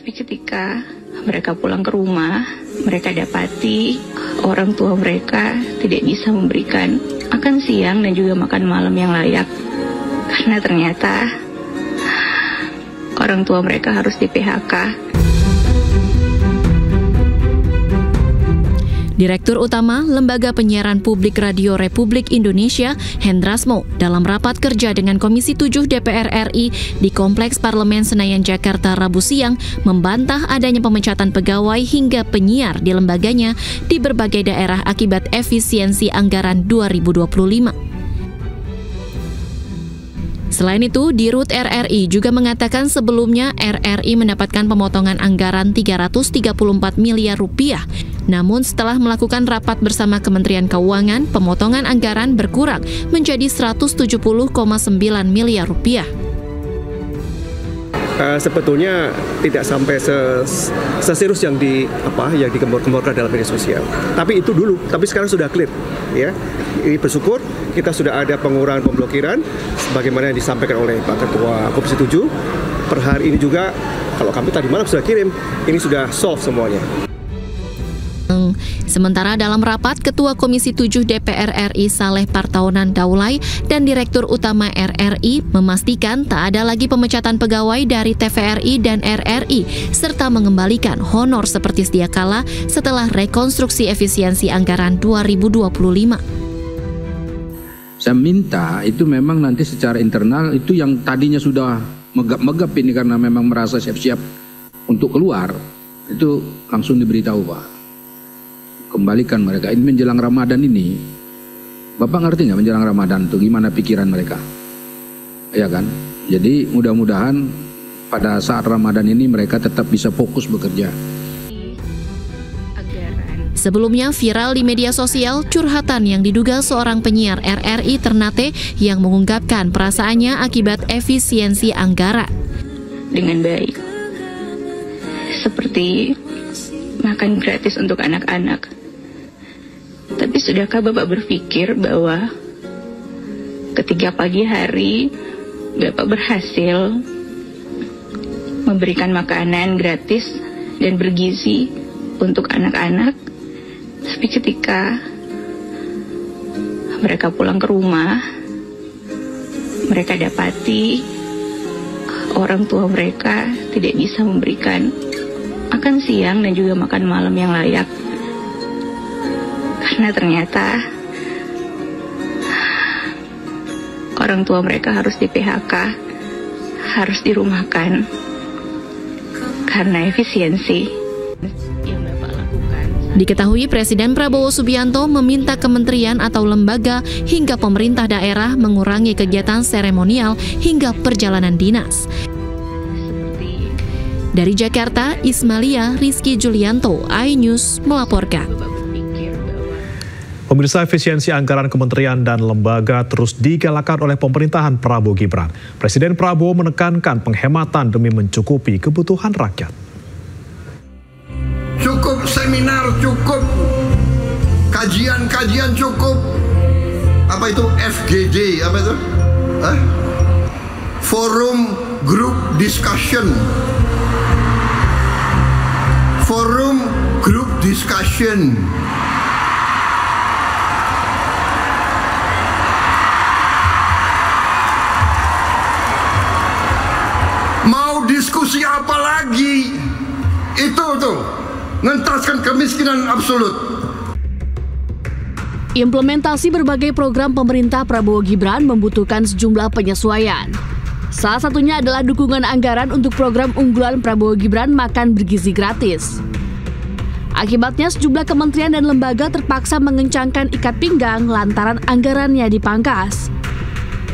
Tapi ketika mereka pulang ke rumah, mereka dapati orang tua mereka tidak bisa memberikan makan siang dan juga makan malam yang layak. Karena ternyata orang tua mereka harus di PHK. Direktur Utama Lembaga Penyiaran Publik Radio Republik Indonesia, Hendrasmo, dalam rapat kerja dengan Komisi 7 DPR RI di Kompleks Parlemen Senayan, Jakarta, Rabu siang, membantah adanya pemecatan pegawai hingga penyiar di lembaganya di berbagai daerah akibat efisiensi anggaran 2025. Selain itu, Dirut RRI juga mengatakan sebelumnya RRI mendapatkan pemotongan anggaran 334 miliar rupiah. Namun setelah melakukan rapat bersama Kementerian Keuangan, pemotongan anggaran berkurang menjadi 170,9 miliar rupiah. Sebetulnya tidak sampai seserius yang dikembor-kemborkan dalam media sosial. Tapi itu dulu, tapi sekarang sudah clear, ya. Ini bersyukur kita sudah ada pengurangan pemblokiran sebagaimana yang disampaikan oleh Pak Ketua Komisi 7. Per hari ini juga, kalau kami tadi malam sudah kirim, ini sudah solve semuanya. Sementara dalam rapat, Ketua Komisi 7 DPR RI Saleh Partaunan Daulay dan Direktur Utama RRI memastikan tak ada lagi pemecatan pegawai dari TVRI dan RRI, serta mengembalikan honor seperti sedia kala setelah rekonstruksi efisiensi anggaran 2025. Saya minta itu memang nanti secara internal itu yang tadinya sudah megap-megap ini karena memang merasa siap-siap untuk keluar, itu langsung diberitahu, Pak. Kembalikan mereka. Ini menjelang Ramadan ini, Bapak ngerti nggak menjelang Ramadan itu gimana pikiran mereka? Ya kan? Jadi mudah-mudahan pada saat Ramadan ini mereka tetap bisa fokus bekerja. Sebelumnya viral di media sosial curhatan yang diduga seorang penyiar RRI Ternate yang mengungkapkan perasaannya akibat efisiensi anggaran. Dengan baik. Seperti makan gratis untuk anak-anak. Tapi sudahkah Bapak berpikir bahwa ketika pagi hari Bapak berhasil memberikan makanan gratis dan bergizi untuk anak-anak, tapi ketika mereka pulang ke rumah, mereka dapati orang tua mereka tidak bisa memberikan makan siang dan juga makan malam yang layak. Karena ternyata orang tua mereka harus di PHK, harus dirumahkan karena efisiensi yang Bapak lakukan. Diketahui Presiden Prabowo Subianto meminta kementerian atau lembaga hingga pemerintah daerah mengurangi kegiatan seremonial hingga perjalanan dinas. Dari Jakarta, Ismalia Rizky Julianto, iNews melaporkan. Pemirsa, efisiensi anggaran kementerian dan lembaga terus digalakan oleh pemerintahan Prabowo Gibran. Presiden Prabowo menekankan penghematan demi mencukupi kebutuhan rakyat. Cukup seminar, cukup kajian-kajian, cukup apa itu FGD, apa itu? Forum Group Discussion. Forum Group Discussion. Mau diskusi apa lagi? Itu tuh, ngentaskan kemiskinan absolut. Implementasi berbagai program pemerintah Prabowo Gibran membutuhkan sejumlah penyesuaian. Salah satunya adalah dukungan anggaran untuk program unggulan Prabowo Gibran makan bergizi gratis. Akibatnya sejumlah kementerian dan lembaga terpaksa mengencangkan ikat pinggang lantaran anggarannya dipangkas.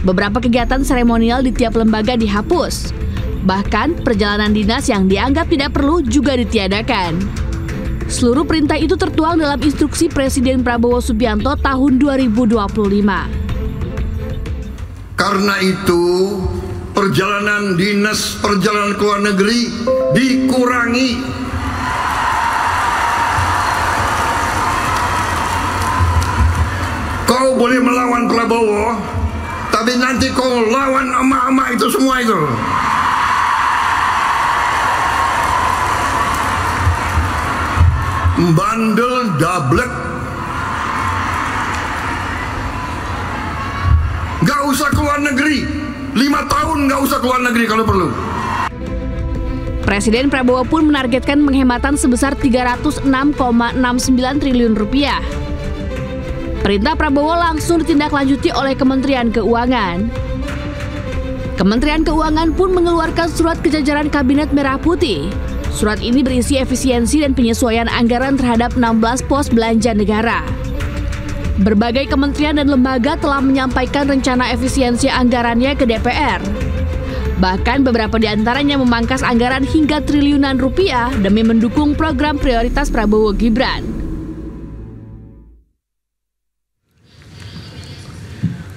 Beberapa kegiatan seremonial di tiap lembaga dihapus. Bahkan perjalanan dinas yang dianggap tidak perlu juga ditiadakan. Seluruh perintah itu tertuang dalam instruksi Presiden Prabowo Subianto tahun 2025. Karena itu, perjalanan dinas, perjalanan ke luar negeri dikurangi. Kau boleh melawan Prabowo, tapi nanti kau lawan emak-emak itu semua itu. bandel, dablek. Gak usah keluar negeri, 5 tahun gak usah keluar negeri kalau perlu. Presiden Prabowo pun menargetkan penghematan sebesar 306,69 triliun rupiah. Perintah Prabowo langsung ditindaklanjuti oleh Kementerian Keuangan. Kementerian Keuangan pun mengeluarkan surat kejajaran Kabinet Merah Putih. Surat ini berisi efisiensi dan penyesuaian anggaran terhadap 16 pos belanja negara. Berbagai kementerian dan lembaga telah menyampaikan rencana efisiensi anggarannya ke DPR. Bahkan beberapa di antaranya memangkas anggaran hingga triliunan rupiah demi mendukung program prioritas Prabowo Gibran.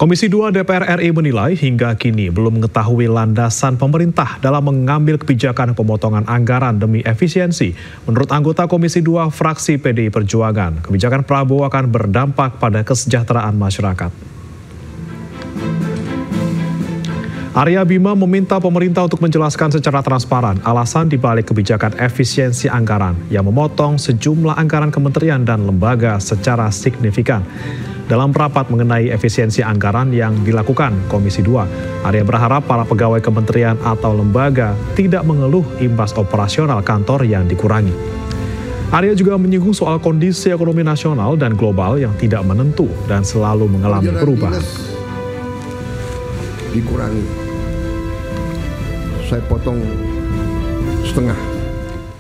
Komisi 2 DPR RI menilai hingga kini belum mengetahui landasan pemerintah dalam mengambil kebijakan pemotongan anggaran demi efisiensi. Menurut anggota Komisi 2 fraksi PDI Perjuangan, kebijakan Prabowo akan berdampak pada kesejahteraan masyarakat. Arya Bima meminta pemerintah untuk menjelaskan secara transparan alasan dibalik kebijakan efisiensi anggaran yang memotong sejumlah anggaran kementerian dan lembaga secara signifikan. Dalam rapat mengenai efisiensi anggaran yang dilakukan Komisi 2, Arya berharap para pegawai kementerian atau lembaga tidak mengeluh imbas operasional kantor yang dikurangi. Arya juga menyinggung soal kondisi ekonomi nasional dan global yang tidak menentu dan selalu mengalami perubahan. Dikurangi, saya potong setengah.